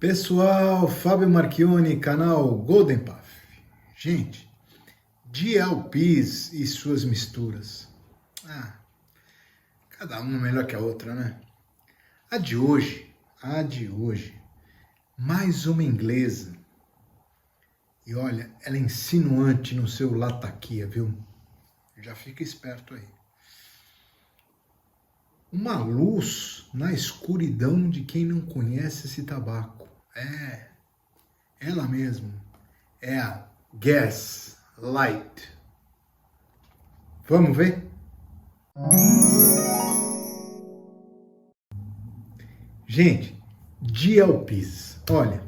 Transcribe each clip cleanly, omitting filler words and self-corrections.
Pessoal, Fábio Marchioni, canal Golden Path. Gente, DLPs e suas misturas. Cada uma melhor que a outra, né? A de hoje, mais uma inglesa. E olha, ela é insinuante no seu lataquia, viu? Já fica esperto aí. Uma luz na escuridão de quem não conhece esse tabaco. Ela mesmo. É a Gas Light. Vamos ver? Gente, DLPs. Olha,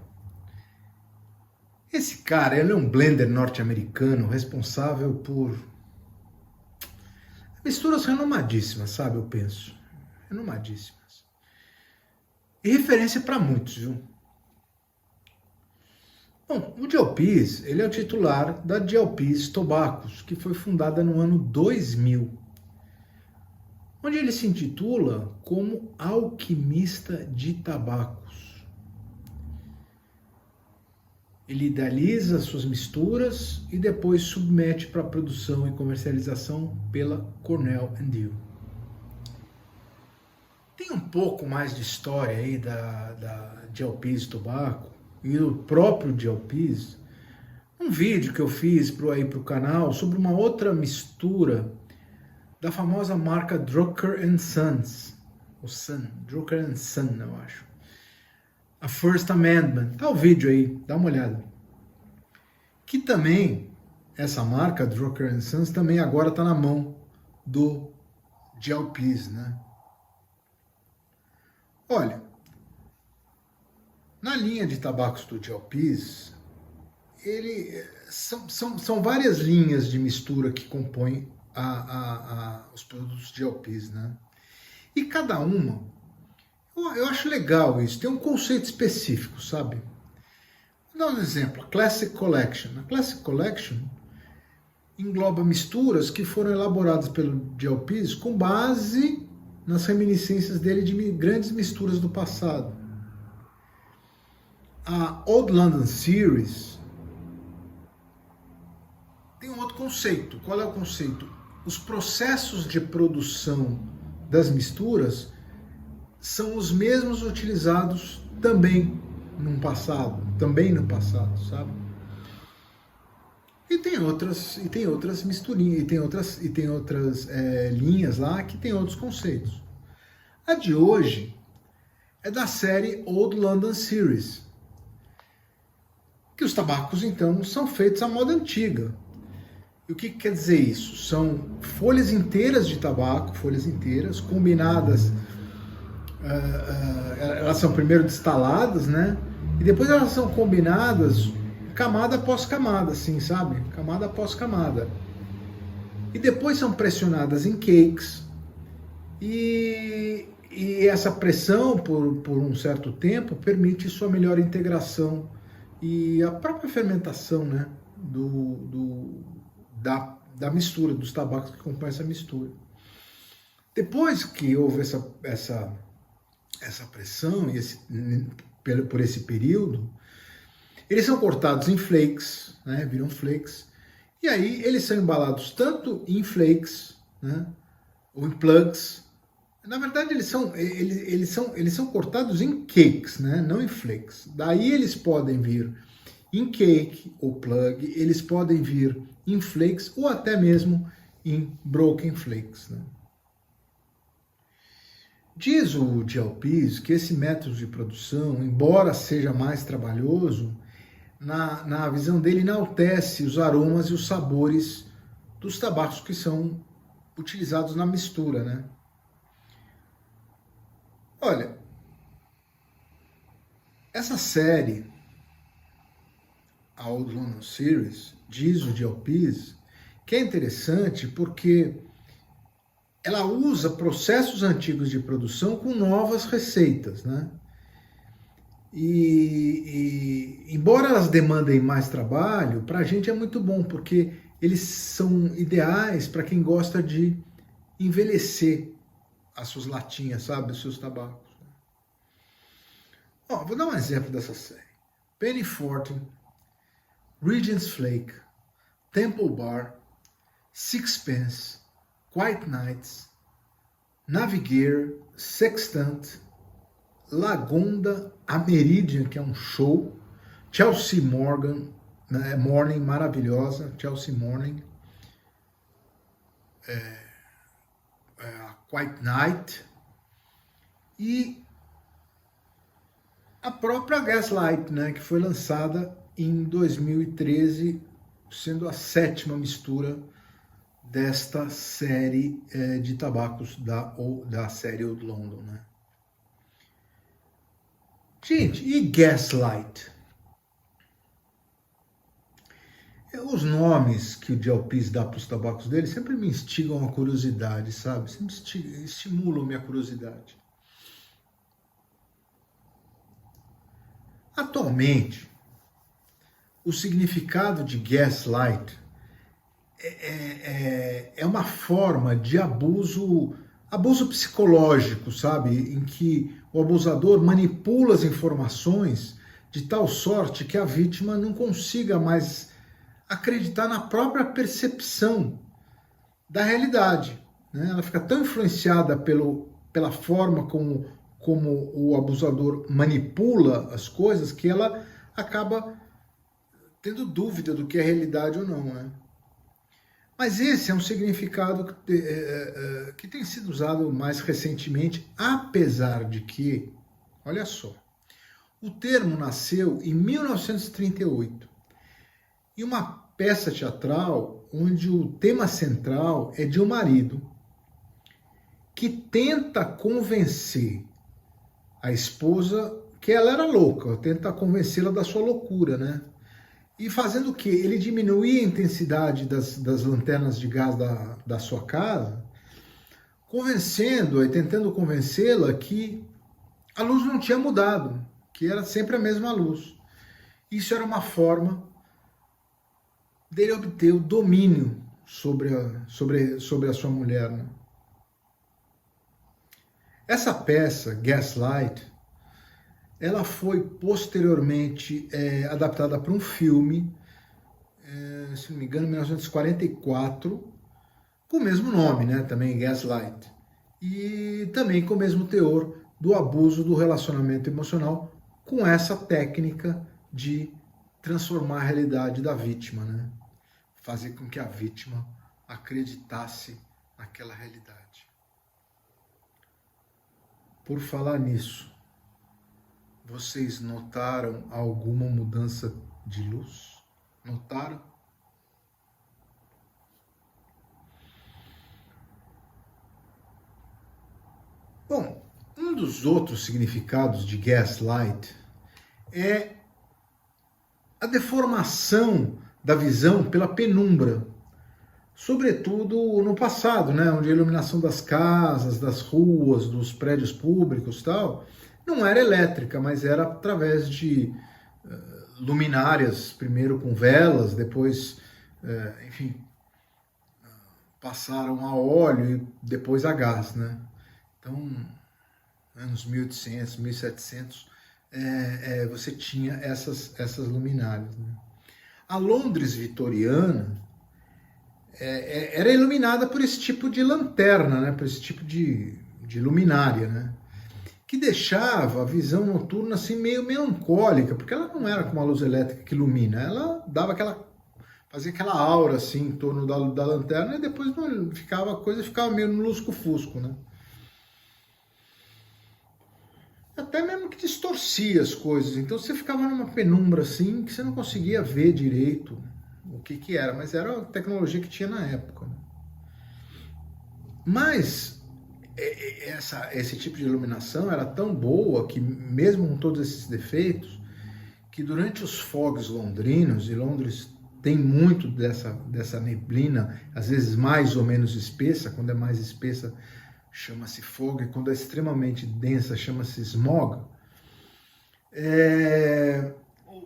esse cara, ele é um blender norte-americano responsável por misturas renomadíssimas, sabe? Eu penso. Renomadíssimas. E referência para muitos, viu? Bom, o DLPs, ele é o titular da DLPs Tobaccos, que foi fundada no ano 2000, onde ele se intitula como alquimista de tabacos. Ele idealiza suas misturas e depois submete para produção e comercialização pela Cornell & Diehl. Tem um pouco mais de história aí da DLPs Tobacco e do próprio DLPs, um vídeo que eu fiz para o canal sobre uma outra mistura da famosa marca Drucker & Sons, Drucker & Son, eu acho. A First Amendment, tá o vídeo aí, dá uma olhada. Que também, essa marca Drucker & Sons também agora está na mão do DLPs, né? Olha, na linha de tabacos do DLPs, são várias linhas de mistura que compõem os produtos DLPs, né? E cada uma, eu acho legal isso, tem um conceito específico, sabe? Vou dar um exemplo, a Classic Collection. A Classic Collection engloba misturas que foram elaboradas pelo DLPs com base nas reminiscências dele de grandes misturas do passado. A Old London Series tem um outro conceito. Qual é o conceito? Os processos de produção das misturas são os mesmos utilizados também no passado, sabe? E tem outras misturinhas, e tem outras linhas lá que tem outros conceitos. A de hoje é da série Old London Series, que os tabacos, então, são feitos à moda antiga. E o que quer dizer isso? São folhas inteiras de tabaco, folhas inteiras, combinadas, elas são primeiro destaladas, né? E depois elas são combinadas camada após camada, assim, sabe? Camada após camada. E depois são pressionadas em cakes, e essa pressão, por um certo tempo, permite sua melhor integração e a própria fermentação, né, da mistura, dos tabacos que compõem essa mistura. Depois que houve essa pressão por esse período, eles são cortados em flakes, né, viram flakes, e aí eles são embalados tanto em flakes, né, ou em plugs. Na verdade, eles são cortados em cakes, né? Não em flakes. Daí eles podem vir em cake ou plug, eles podem vir em flakes ou até mesmo em broken flakes, né? Diz o DLPs que esse método de produção, embora seja mais trabalhoso, na visão dele enaltece os aromas e os sabores dos tabacos que são utilizados na mistura, né? Olha, essa série, a Old London Series, diz o DLPs, que é interessante porque ela usa processos antigos de produção com novas receitas, né? E embora elas demandem mais trabalho, para a gente é muito bom, porque eles são ideais para quem gosta de envelhecer as suas latinhas, sabe? Os seus tabacos. Ó, vou dar um exemplo dessa série. Penny Fortune, Regent's Flake, Temple Bar, Sixpence, Quiet Nights, Navigator, Sextant, Lagonda, A Meridian, que é um show, Chelsea Morgan, né, Morning, maravilhosa, Chelsea Morning, Quiet Night, e a própria Gaslight, né, que foi lançada em 2013, sendo a 7ª mistura desta série de tabacos da série Old London, né? Gente, e Gaslight? Os nomes que o GLPs dá para os tabacos dele sempre me instigam a curiosidade, sabe? Sempre estimulam minha curiosidade. Atualmente, o significado de Gaslight é uma forma de abuso psicológico, sabe? Em que o abusador manipula as informações de tal sorte que a vítima não consiga mais acreditar na própria percepção da realidade, né? Ela fica tão influenciada pela forma como o abusador manipula as coisas que ela acaba tendo dúvida do que é realidade ou não, né? Mas esse é um significado que tem sido usado mais recentemente, apesar de que, olha só, o termo nasceu em 1938, em uma peça teatral onde o tema central é de um marido que tenta convencer a esposa que ela era louca, tenta convencê-la da sua loucura, né? E fazendo o quê? Ele diminuía a intensidade das lanternas de gás da sua casa, convencendo-a e tentando convencê-la que a luz não tinha mudado, que era sempre a mesma luz. Isso era uma forma dele obter o domínio sobre a sua mulher, né? Essa peça, Gaslight, ela foi posteriormente adaptada para um filme, se não me engano, em 1944, com o mesmo nome, né? Também Gaslight. E também com o mesmo teor do abuso do relacionamento emocional com essa técnica de transformar a realidade da vítima, né? Fazer com que a vítima acreditasse naquela realidade. Por falar nisso, vocês notaram alguma mudança de luz? Notaram? Bom, um dos outros significados de Gaslight é a deformação da visão pela penumbra, sobretudo no passado, né, onde a iluminação das casas, das ruas, dos prédios públicos, tal, não era elétrica, mas era através de luminárias, primeiro com velas, depois, enfim, passaram a óleo e depois a gás, né? Então, anos 1800, 1700, você tinha essas luminárias, né? A Londres vitoriana era iluminada por esse tipo de lanterna, né? Por esse tipo de luminária, né? Que deixava a visão noturna assim meio melancólica, porque ela não era como a luz elétrica que ilumina, ela fazia aquela aura assim em torno da lanterna e depois a coisa ficava meio no lusco-fusco, né? Até mesmo que distorcia as coisas, então você ficava numa penumbra assim que você não conseguia ver direito o que era, mas era a tecnologia que tinha na época, né? Mas esse tipo de iluminação era tão boa que, mesmo com todos esses defeitos, que durante os fogs londrinos, e Londres tem muito dessa neblina, às vezes mais ou menos espessa, quando é mais espessa chama-se fog, quando é extremamente densa chama-se smog,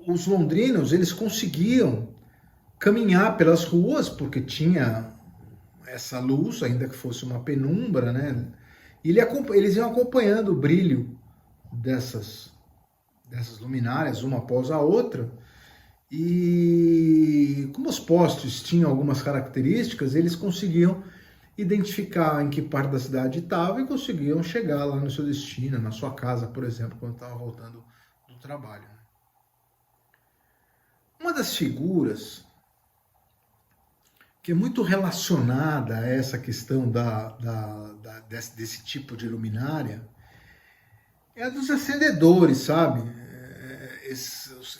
os londrinos eles conseguiam caminhar pelas ruas, porque tinha essa luz, ainda que fosse uma penumbra, né? E eles iam acompanhando o brilho dessas dessas luminárias, uma após a outra, e como os postes tinham algumas características, eles conseguiam identificar em que parte da cidade estava e conseguiam chegar lá no seu destino, na sua casa, por exemplo, quando estava voltando do trabalho. Uma das figuras que é muito relacionada a essa questão desse tipo de luminária é a dos acendedores, sabe?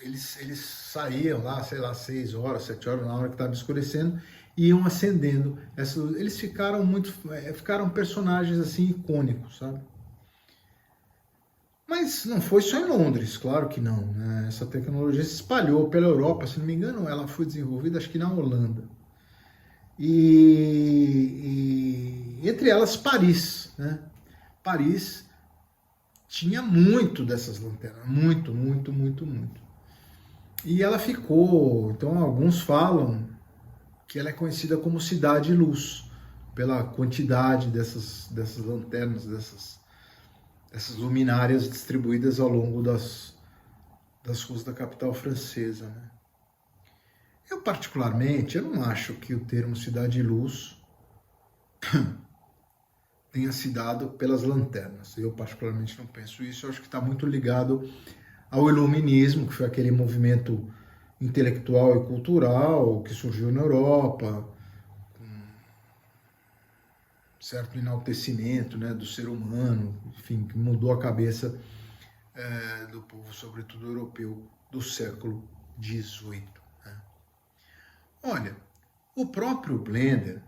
Eles saíam lá, sei lá, 6 horas, 7 horas, na hora que estava escurecendo, e iam acendendo. Eles ficaram personagens assim icônicos, sabe? Mas não foi só em Londres, claro que não, né? Essa tecnologia se espalhou pela Europa, se não me engano, ela foi desenvolvida acho que na Holanda. E entre elas Paris, né? Paris tinha muito dessas lanternas, muito. E ela ficou, então alguns falam que ela é conhecida como Cidade Luz, pela quantidade dessas lanternas, dessas luminárias distribuídas ao longo das ruas da capital francesa, né? Eu, particularmente, eu não acho que o termo Cidade Luz tenha se dado pelas lanternas. Eu, particularmente, não penso isso. Eu acho que está muito ligado ao iluminismo, que foi aquele movimento intelectual e cultural que surgiu na Europa, com certo enaltecimento, né, do ser humano, enfim, que mudou a cabeça do povo, sobretudo europeu, do século XVIII. Olha, o próprio Blender,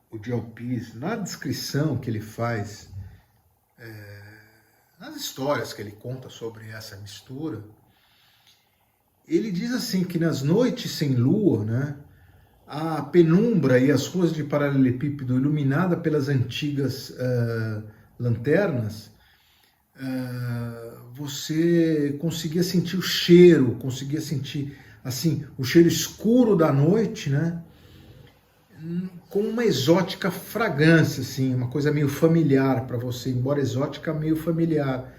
o Joe Piz, na descrição que ele faz, nas histórias que ele conta sobre essa mistura, ele diz assim que nas noites sem lua, né, a penumbra e as ruas de paralelepípedo iluminada pelas antigas lanternas, você conseguia sentir o cheiro, conseguia sentir assim, o cheiro escuro da noite, né? Com uma exótica fragrância, assim, uma coisa meio familiar para você, embora exótica, meio familiar,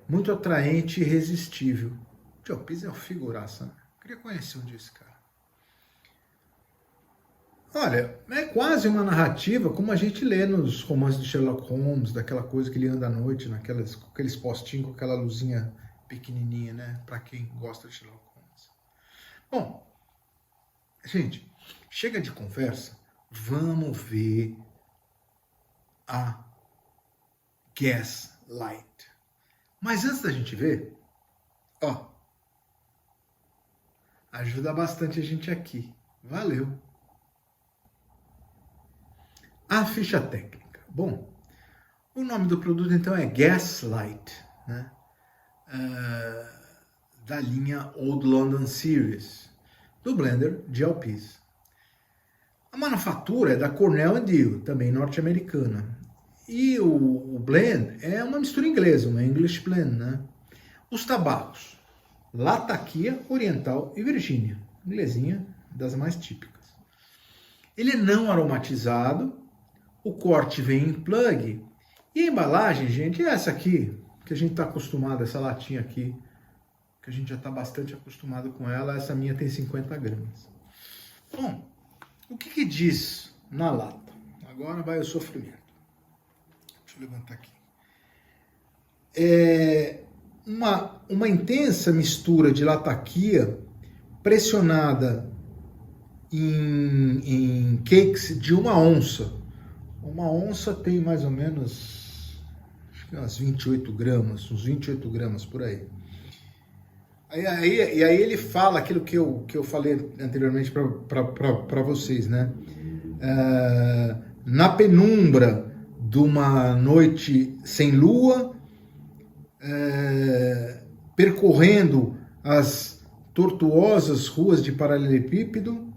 muito atraente e irresistível. O Joe Piz é uma figuraça, né? Eu queria conhecer um desse cara. Olha, é quase uma narrativa como a gente lê nos romances de Sherlock Holmes, daquela coisa que ele anda à noite, com aqueles postinhos, com aquela luzinha pequenininha, né? Para quem gosta de Sherlock Holmes. Bom, gente, chega de conversa, vamos ver a Gaslight. Mas antes da gente ver, ó, ajuda bastante a gente aqui. Valeu! A ficha técnica. Bom, o nome do produto então é Gaslight, né? Da linha Old London Series, do Blender Joe Piz. A manufatura é da Cornell & Diehl, também norte-americana. E o blend é uma mistura inglesa, uma English blend, né? Os tabacos, Latakia, Oriental e Virgínia, inglesinha das mais típicas. Ele é não aromatizado, o corte vem em plug, e a embalagem, gente, é essa aqui, que a gente está acostumado, essa latinha aqui, que a gente já está bastante acostumado com ela. Essa minha tem 50 gramas. Bom, o que diz na lata? Agora vai o sofrimento. Deixa eu levantar aqui. É uma intensa mistura de lataquia pressionada em cakes de 1 onça. 1 onça tem mais ou menos umas 28 gramas, uns 28 gramas por aí. E aí ele fala aquilo que eu falei anteriormente para vocês, né? Na penumbra de uma noite sem lua, percorrendo as tortuosas ruas de paralelepípedo,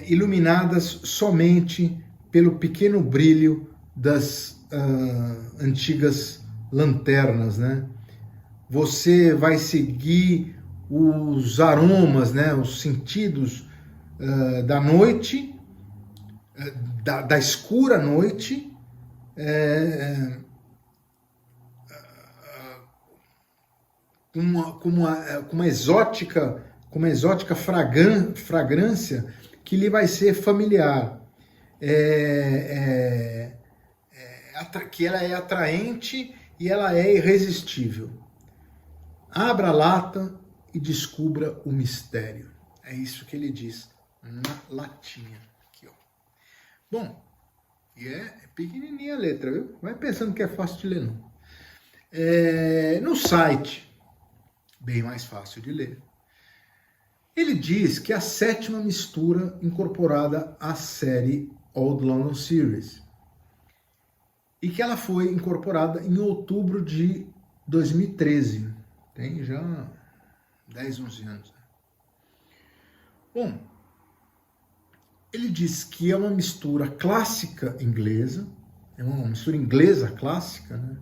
iluminadas somente pelo pequeno brilho das antigas lanternas, né? Você vai seguir os aromas, né, os sentidos da noite, da escura noite, com uma exótica fragrância que lhe vai ser familiar, que ela é atraente e ela é irresistível. Abra a lata e descubra o mistério. É isso que ele diz na latinha. Aqui, ó. Bom, e é pequenininha a letra, viu? Vai pensando que é fácil de ler, não. No site, bem mais fácil de ler, ele diz que é a 7ª mistura incorporada à série Old London Series e que ela foi incorporada em outubro de 2013. Tem já 10, 11 anos. Bom, ele diz que é uma mistura clássica inglesa, é uma mistura inglesa clássica, né?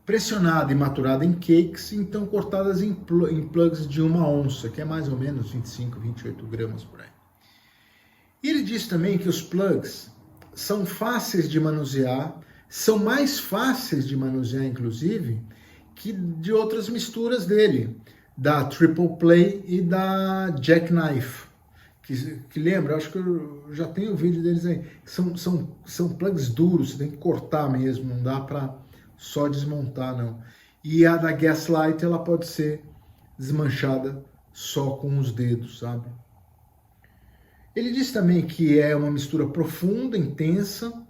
Pressionada e maturada em cakes, então cortadas em plugs de 1 onça, que é mais ou menos 25, 28 gramas por aí. E ele diz também que os plugs são fáceis de manusear, são mais fáceis de manusear, inclusive, que de outras misturas dele, da Triple Play e da Jackknife, que lembra, acho que eu já tenho o vídeo deles aí, são plugs duros, você tem que cortar mesmo, não dá para só desmontar, não. E a da Gaslight, ela pode ser desmanchada só com os dedos, sabe? Ele diz também que é uma mistura profunda, intensa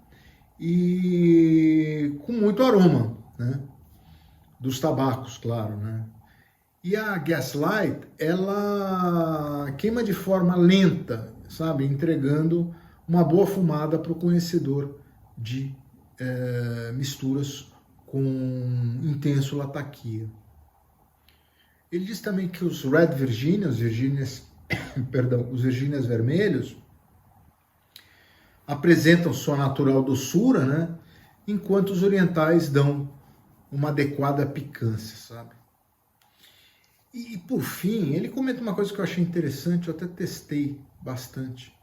e com muito aroma, né? Dos tabacos, claro, né? E a Gaslight, ela queima de forma lenta, sabe? Entregando uma boa fumada para o conhecedor de misturas com intenso lataquia. Ele diz também que os Red Virginia, os Virgínias vermelhos, apresentam sua natural doçura, né? Enquanto os orientais dão uma adequada picância, sabe? E por fim, ele comenta uma coisa que eu achei interessante, eu até testei bastante.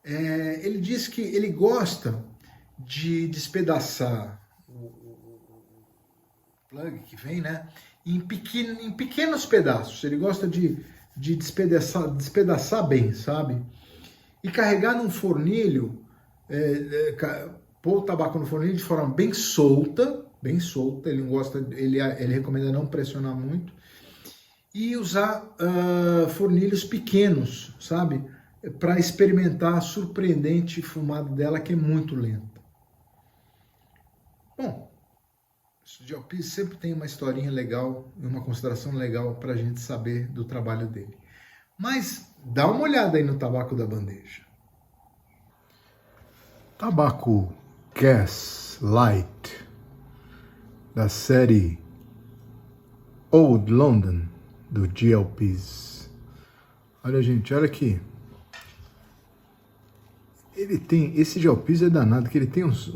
Ele diz que ele gosta de despedaçar plug que vem, né, em pequenos pedaços. Ele gosta de despedaçar bem, sabe? E carregar num fornilho, pôr o tabaco no fornilho de forma bem solta. Ele não gosta, ele recomenda não pressionar muito. E usar fornilhos pequenos, sabe? Para experimentar a surpreendente fumada dela, que é muito lenta. Bom, o GLP sempre tem uma historinha legal, uma consideração legal para a gente saber do trabalho dele. Mas dá uma olhada aí no tabaco da bandeja. Tabaco Gaslight, da série Old London, do GLPs. Olha, gente, olha aqui. Ele tem, esse GLPs é danado, que ele tem uns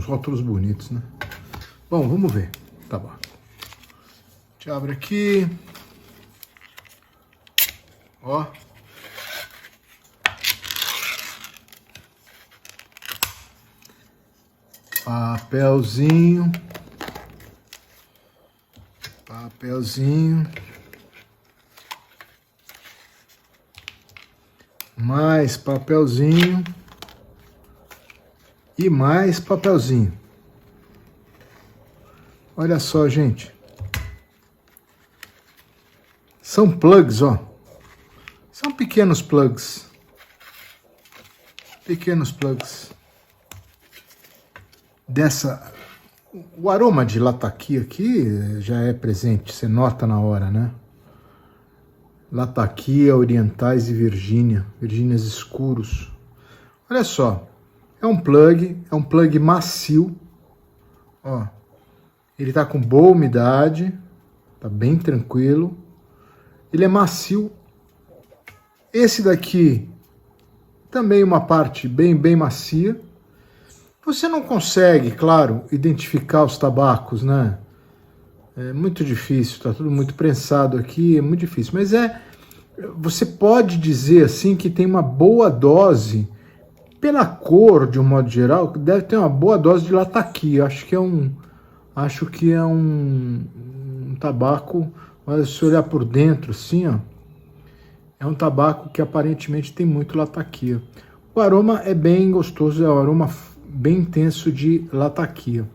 rótulos bonitos, né? Bom, vamos ver. Tá bom. A gente abre aqui. Ó. Papelzinho. Mais papelzinho. E mais papelzinho. Olha só, gente. São plugs, ó. São pequenos plugs. O aroma de lataquia aqui já é presente, você nota na hora, né? Lataquia, orientais e virgínias escuros. Olha só, é um plug macio, ó. Ele tá com boa umidade, tá bem tranquilo. Ele é macio. Esse daqui também uma parte bem macia. Você não consegue, claro, identificar os tabacos, né? É muito difícil, tá tudo muito prensado aqui, é muito difícil. Mas você pode dizer assim que tem uma boa dose, pela cor de um modo geral, deve ter uma boa dose de lataquia. Acho que é um tabaco Mas se olhar por dentro, assim, ó, é um tabaco que aparentemente tem muito lataquia. O aroma é bem gostoso, é um aroma bem intenso de lataquia.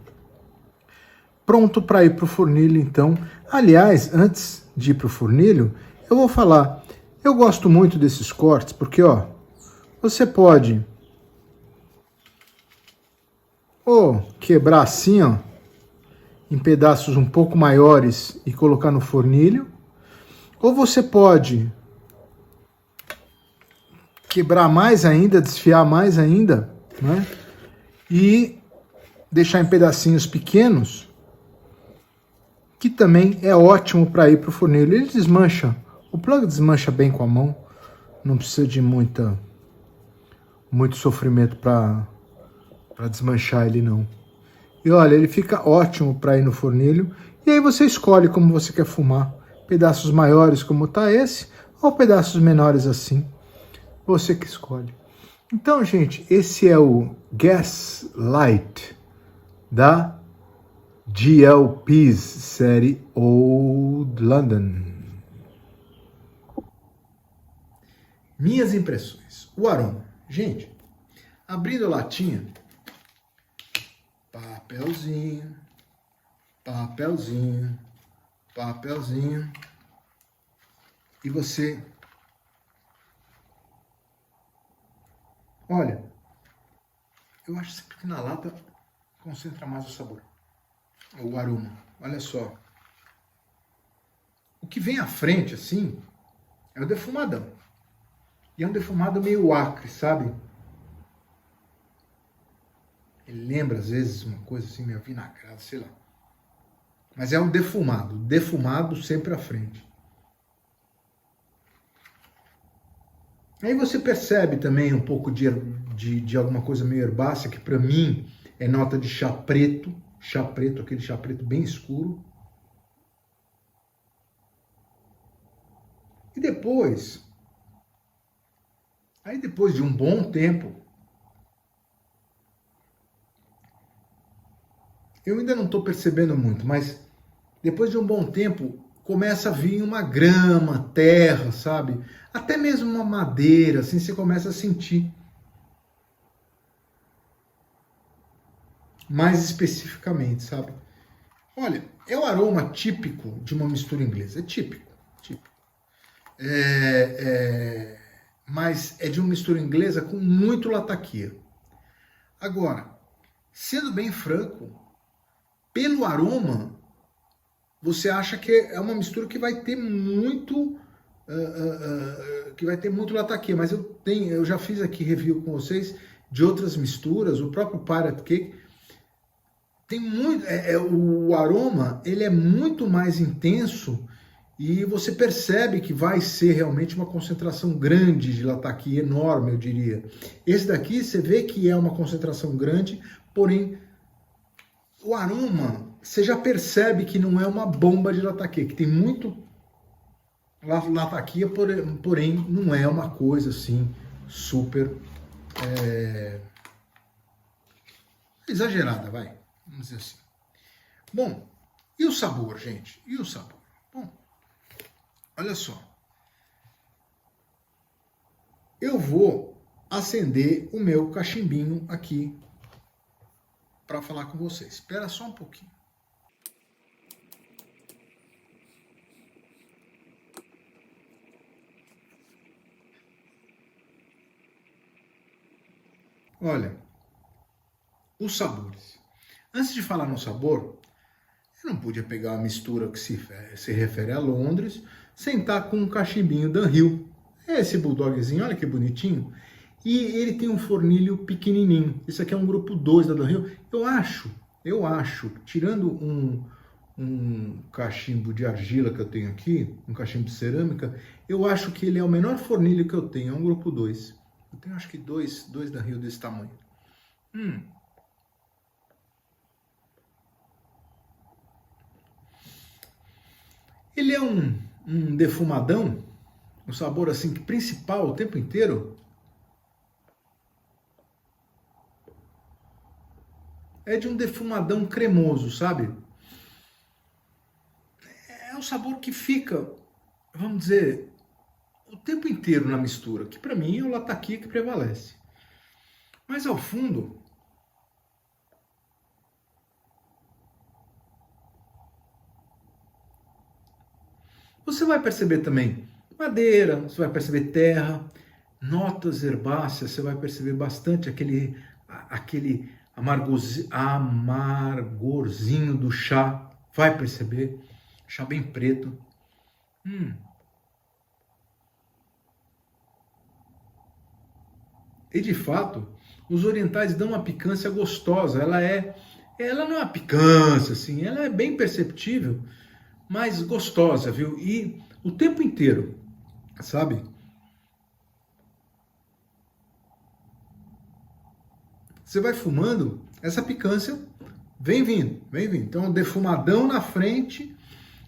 Pronto para ir para o fornilho, então. Aliás, antes de ir para o fornilho, eu vou falar. Eu gosto muito desses cortes, porque, ó, você pode ou quebrar assim, ó, em pedaços um pouco maiores e colocar no fornilho, ou você pode quebrar mais ainda, desfiar mais ainda, né? E deixar em pedacinhos pequenos, que também é ótimo para ir para o fornilho. Ele desmancha, o plug desmancha bem com a mão, não precisa de muito sofrimento para desmanchar ele não. E olha, ele fica ótimo para ir no fornilho, e aí você escolhe como você quer fumar, pedaços maiores como tá esse, ou pedaços menores assim, você que escolhe. Então, gente, esse é o Gaslight da GLP's série Old London. Minhas impressões. O aroma. Gente, abrindo a latinha, papelzinho, papelzinho, papelzinho, e você... Olha, eu acho sempre que na lata concentra mais o sabor, o aroma. Olha só. O que vem à frente, assim, é o defumadão. E é um defumado meio acre, sabe? Ele lembra, às vezes, uma coisa assim, meio vinagrada, sei lá. Mas é um defumado sempre à frente. Aí você percebe também um pouco de alguma coisa meio herbácea, que para mim é nota de chá preto, aquele chá preto bem escuro. E depois de um bom tempo, eu ainda não estou percebendo muito, mas depois de um bom tempo, começa a vir uma grama, terra, sabe? Até mesmo uma madeira, assim, você começa a sentir. Mais especificamente, sabe? Olha, é o aroma típico de uma mistura inglesa. É típico. Mas é de uma mistura inglesa com muito lataquia. Agora, sendo bem franco, pelo aroma, você acha que é uma mistura que vai ter muito lataquia, mas eu já fiz aqui review com vocês de outras misturas, o próprio Pirate Cake tem muito, o aroma ele é muito mais intenso e você percebe que vai ser realmente uma concentração grande de lataquia, enorme, eu diria. Esse daqui você vê que é uma concentração grande, porém o aroma você já percebe que não é uma bomba de lataquia, que tem muito lataquia, porém não é uma coisa assim super exagerada, vai, vamos dizer assim. Bom, e o sabor, gente? E o sabor? Bom, olha só. Eu vou acender o meu cachimbinho aqui para falar com vocês. Espera só um pouquinho. Olha, os sabores. Antes de falar no sabor, eu não podia pegar uma mistura que se refere a Londres, sentar com um cachimbinho Dunhill. É esse bulldogzinho, olha que bonitinho. E ele tem um fornilho pequenininho. Isso aqui é um grupo 2 da Dunhill. Eu acho, tirando um cachimbo de argila que eu tenho aqui, um cachimbo de cerâmica, eu acho que ele é o menor fornilho que eu tenho, é um grupo 2. Eu tenho acho que dois Dunhill desse tamanho. Ele é um defumadão, um sabor assim principal o tempo inteiro. É de um defumadão cremoso, sabe? É um um sabor que fica, vamos dizer, o tempo inteiro na mistura, que para mim é o lataquia que prevalece. Mas ao fundo, você vai perceber também madeira, você vai perceber terra, notas herbáceas, você vai perceber bastante aquele amargorzinho do chá, vai perceber, chá bem preto. E de fato, os orientais dão uma picância gostosa, ela não é uma picância assim, ela é bem perceptível, mas gostosa, viu? E o tempo inteiro, sabe? Você vai fumando, essa picância vem vindo, vem vindo. Então, defumadão na frente,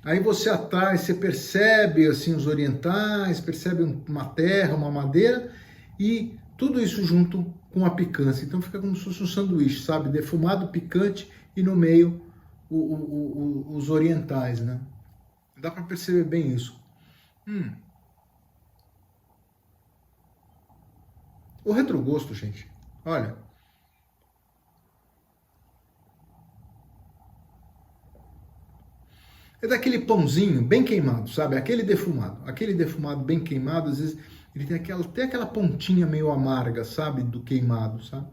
aí você atrás, você percebe assim os orientais, percebe uma terra, uma madeira, e tudo isso junto com a picância. Então fica como se fosse um sanduíche, sabe? Defumado, picante e no meio os orientais, né? Dá para perceber bem isso. O retrogosto, gente, olha. É daquele pãozinho bem queimado, sabe? Aquele defumado bem queimado, às vezes ele tem aquela pontinha meio amarga, sabe? Do queimado, sabe?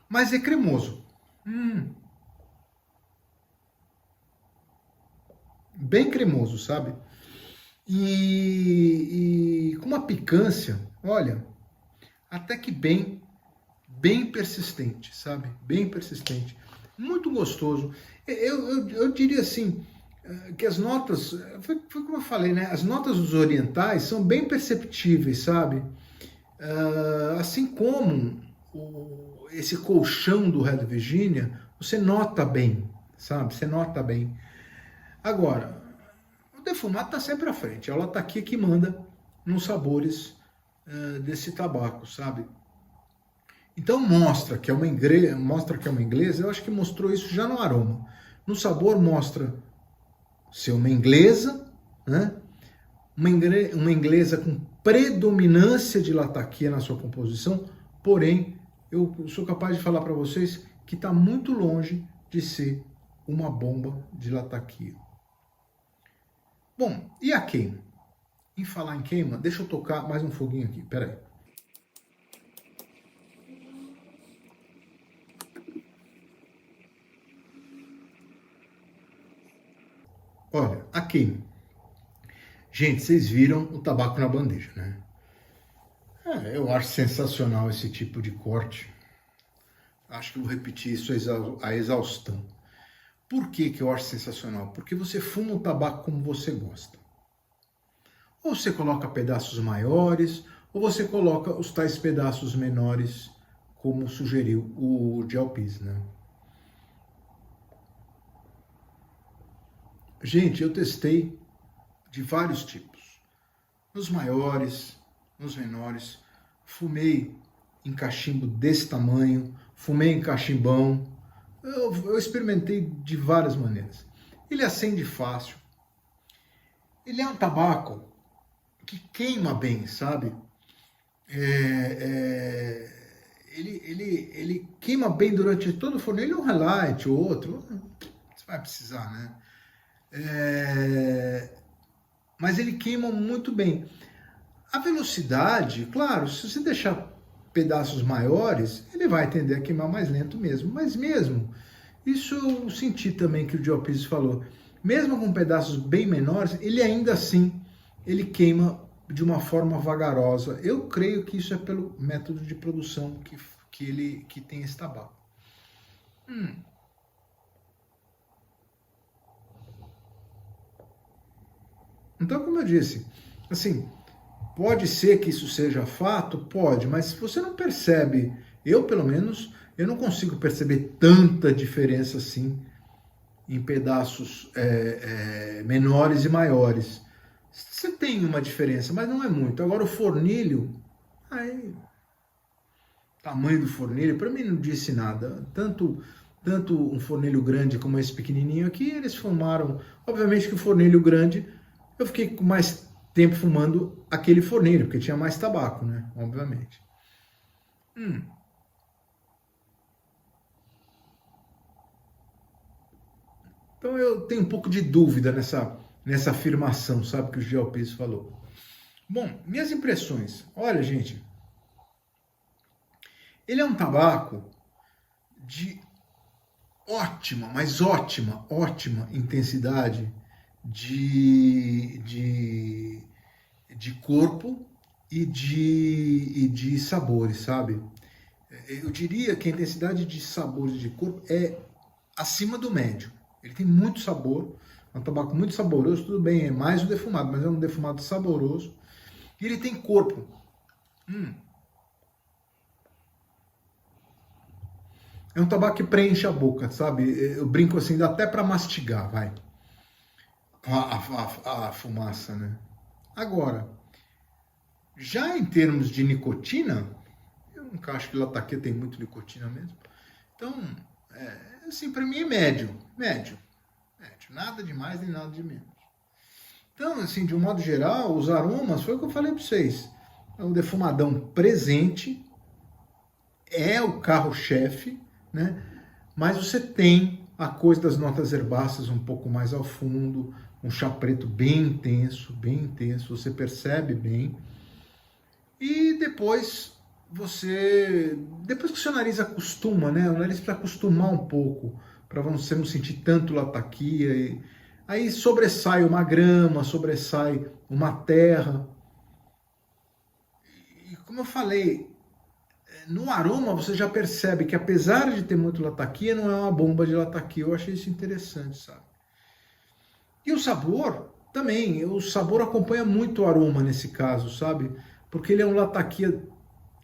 Mas é cremoso. Bem cremoso, sabe? E com uma picância, olha, até que bem persistente, sabe? Bem persistente. Muito gostoso. Eu diria assim, que as notas, foi como eu falei, né? As notas dos orientais são bem perceptíveis, sabe? Assim como esse colchão do Red Virginia, você nota bem, sabe? Você nota bem. Agora, o defumado está sempre à frente. Ela está aqui que manda nos sabores desse tabaco, sabe? Então mostra que é uma inglesa, eu acho que mostrou isso já no aroma. No sabor mostra ser uma inglesa, né? Uma inglesa com predominância de lataquia na sua composição, porém, eu sou capaz de falar para vocês que está muito longe de ser uma bomba de lataquia. Bom, e a queima? Em falar em queima, deixa eu tocar mais um foguinho aqui, peraí. Olha, a queima. Gente, vocês viram o tabaco na bandeja, né? Eu acho sensacional esse tipo de corte. Acho que vou repetir isso a exaustão. Por que eu acho sensacional? Porque você fuma o tabaco como você gosta. Ou você coloca pedaços maiores, ou você coloca os tais pedaços menores, como sugeriu o Jalpiz, né? Gente, eu testei de vários tipos. Nos maiores, nos menores. Fumei em cachimbo desse tamanho, fumei em cachimbão. Eu experimentei de várias maneiras. Ele acende fácil. Ele é um tabaco que queima bem, sabe? Ele queima bem durante todo o forno. Ele é um highlight, ou outro. Você vai precisar, né? Mas ele queima muito bem. A velocidade, claro, se você deixar pedaços maiores, ele vai tender a queimar mais lento mesmo. Mas mesmo, isso eu senti também que o Jalpiz falou, mesmo com pedaços bem menores, ele ainda assim, ele queima de uma forma vagarosa. Eu creio que isso é pelo método de produção que tem esse tabaco. Então, como eu disse, assim, pode ser que isso seja fato? Pode, mas se você não percebe, eu pelo menos, eu não consigo perceber tanta diferença assim em pedaços menores e maiores. Você tem uma diferença, mas não é muito. Agora o fornilho, tamanho do fornilho, para mim não disse nada. Tanto tanto um fornelho grande como esse pequenininho aqui, eles fumaram. Obviamente que o fornelho grande, eu fiquei com mais tempo fumando aquele fornelho, porque tinha mais tabaco, né? Obviamente. Então eu tenho um pouco de dúvida nessa afirmação, sabe, que o GLPs falou. Bom, minhas impressões. Olha, gente, ele é um tabaco de ótima, mas ótima intensidade de corpo e de sabores, sabe? Eu diria que a intensidade de sabores de corpo é acima do médio. Ele tem muito sabor, é um tabaco muito saboroso, tudo bem, é mais um defumado, mas é um defumado saboroso. E ele tem corpo. É um tabaco que preenche a boca, sabe? Eu brinco assim, dá até para mastigar, vai. A fumaça, né? Agora, já em termos de nicotina, eu nunca acho que lataquia tem muito nicotina mesmo. Então, assim, para mim é médio. Nada de mais nem nada de menos. Então, assim, de um modo geral, os aromas, foi o que eu falei para vocês. É um defumadão presente, é o carro-chefe, né? Mas você tem a coisa das notas herbáceas um pouco mais ao fundo, um chá preto bem intenso, você percebe bem. E depois depois que o seu nariz acostuma, né? O nariz precisa acostumar um pouco, para você não sentir tanto lataquia. Aí sobressai uma grama, sobressai uma terra. E como eu falei, no aroma você já percebe que apesar de ter muito lataquia, não é uma bomba de lataquia. Eu achei isso interessante, sabe? E o sabor também, o sabor acompanha muito o aroma nesse caso, sabe? Porque ele é um lataquia,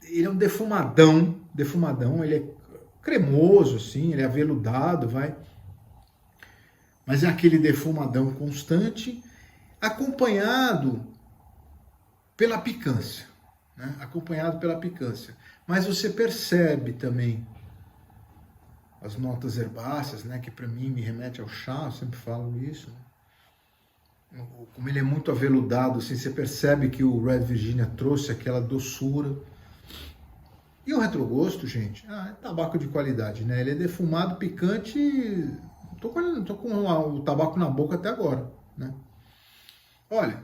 ele é um defumadão, ele é cremoso, assim, ele é aveludado, vai. Mas é aquele defumadão constante, acompanhado pela picância, né? Acompanhado pela picância. Mas você percebe também as notas herbáceas, né? Que para mim me remete ao chá, eu sempre falo isso. Como ele é muito aveludado, assim, você percebe que o Red Virginia trouxe aquela doçura. E o retrogosto, gente, é tabaco de qualidade, né? Ele é defumado, picante. Tô com o tabaco na boca até agora, né? Olha.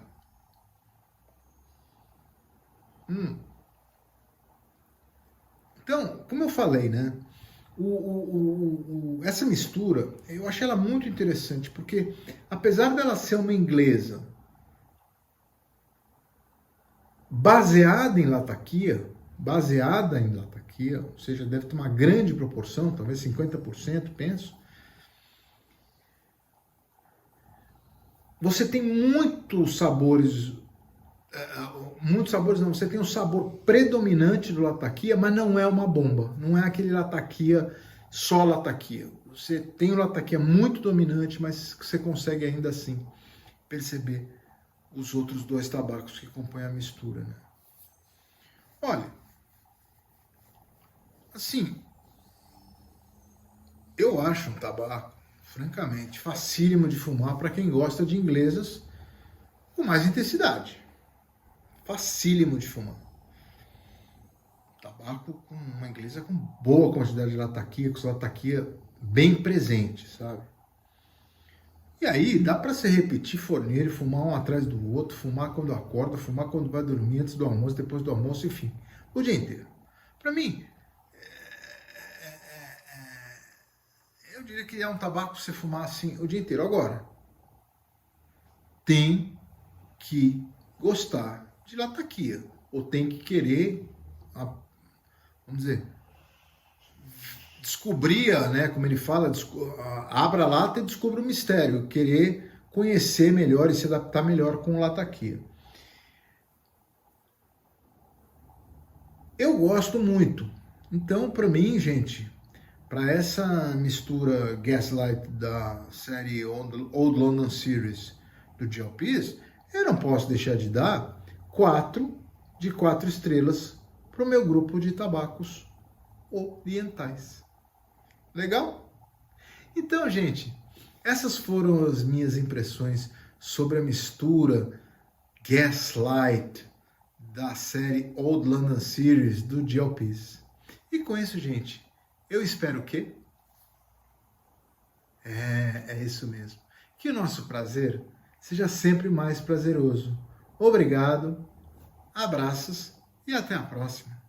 Então, como eu falei, né? Essa mistura, eu achei ela muito interessante, porque apesar dela ser uma inglesa baseada em lataquia, ou seja, deve ter uma grande proporção, talvez 50%, penso. Você tem muitos sabores não, você tem um sabor predominante do lataquia, mas não é uma bomba, não é aquele lataquia, só lataquia. Você tem o lataquia muito dominante, mas você consegue ainda assim perceber os outros dois tabacos que compõem a mistura, né? Olha, assim, eu acho um tabaco, francamente, facílimo de fumar para quem gosta de inglesas com mais intensidade. Facílimo de fumar. Tabaco com uma inglesa com boa quantidade de lataquia, com sua lataquia bem presente, sabe? E aí dá para você repetir fornelho, fumar um atrás do outro, fumar quando acorda, fumar quando vai dormir, antes do almoço, depois do almoço, enfim, o dia inteiro. Para mim, eu diria que é um tabaco para você fumar assim o dia inteiro. Agora, tem que gostar de lataquia, ou tem que querer, vamos dizer, descobrir, né, como ele fala, abra a lata e descubra o mistério, querer conhecer melhor e se adaptar melhor com lataquia. Eu gosto muito. Então, para mim, gente, para essa mistura Gaslight da série Old London Series do GLPs, eu não posso deixar de dar 4 de 4 estrelas para o meu grupo de tabacos orientais. Legal? Então, gente, essas foram as minhas impressões sobre a mistura Gaslight da série Old London Series do Joe Pease. E com isso, gente, eu espero que... É isso mesmo. Que o nosso prazer seja sempre mais prazeroso. Obrigado, abraços e até a próxima.